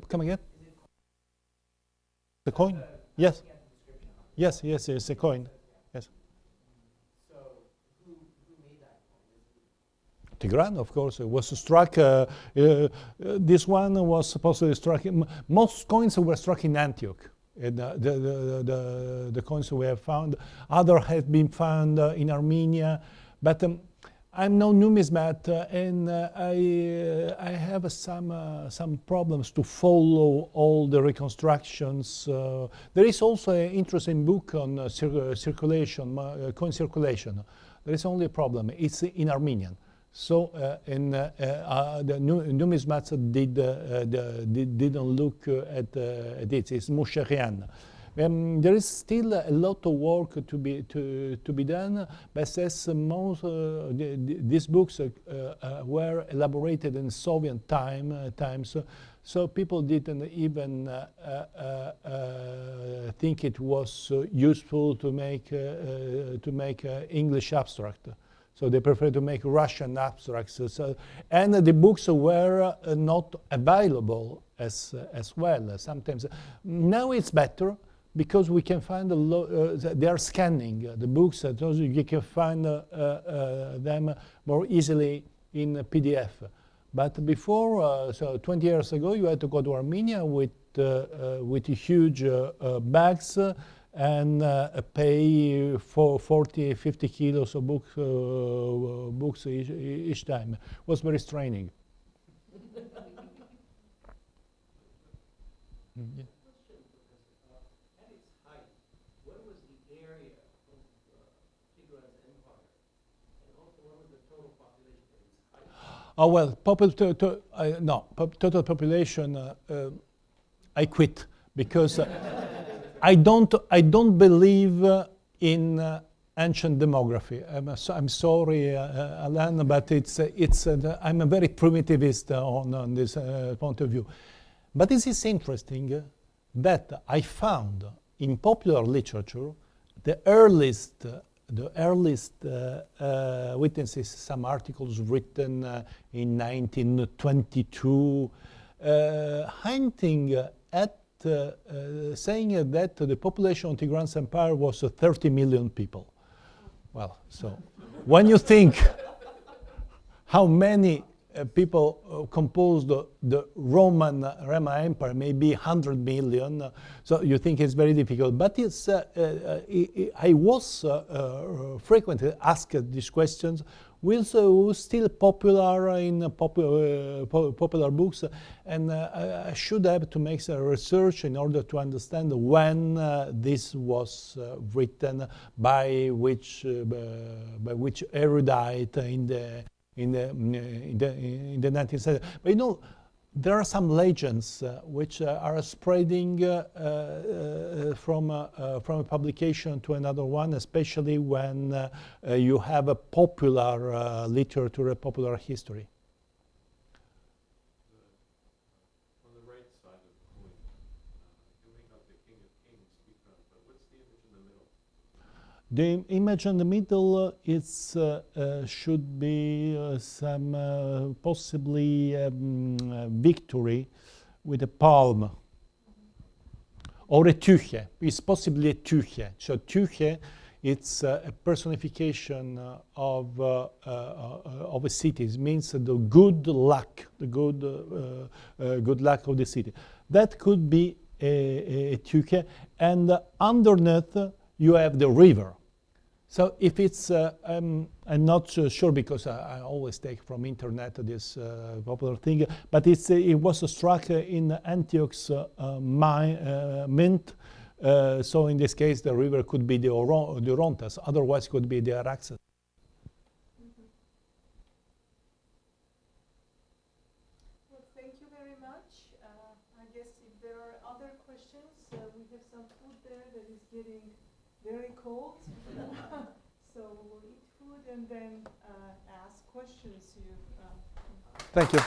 come again? The coin? Yes. Yes, yes, it's a coin. Yes. So, who made that coin? Tigran, of course, it was struck. This one was supposedly struck. Most coins were struck in Antioch. And, the coins we have found, other have been found in Armenia, but I'm no numismat, and I have some problems to follow all the reconstructions. There is also an interesting book on circulation, coin circulation. There is only a problem; it's in Armenian. So, the numismats didn't look at it. It's Musherian. There is still a lot of work to be done, but since most these books were elaborated in Soviet times, so people didn't even think it was useful to make English abstract. So they prefer to make Russian abstracts. And the books were not available as well. Sometimes now it's better, because we can find they are scanning the books, so you can find them more easily in PDF. But before, so 20 years ago, you had to go to Armenia with huge bags and pay for 40, 50 kilos of books each time. It was very straining. Yeah. Oh well, total population. I quit because I don't believe in ancient demography. I'm sorry, Alain, but I'm a very primitivist on this point of view. But it is interesting that I found in popular literature the earliest witnesses, some articles written in 1922, hinting at saying that the population of Tigran's empire was 30 million people. Well, so when you think how many people composed the Roman Empire, maybe 100 million, so you think it's very difficult. But it's, I was frequently asked these questions, was still popular in popular books, and I should have to make some research in order to understand when this was written, by which erudite in the 19th century. But you know, there are some legends which are spreading from a publication to another one, especially when you have a popular literature, a popular history. On the right side of the coin, you may have the King of Kings, Tigran, but what's the image in the middle? The image in the middle should be some possibly victory with a palm or a tuche. It's possibly a tuche. So tuche, it's a personification of a city. It means the good luck, the good luck of the city. That could be a tuche, and underneath you have the river. So if it's, I'm not so sure, because I always take from internet this popular thing, but it was struck in Antioch's mint. So in this case, the river could be the Orontes, otherwise could be the Araxes. Well, thank you very much. I guess if there are other questions, we have some food there that is getting very cold. So we'll eat food and then ask questions. Thank you.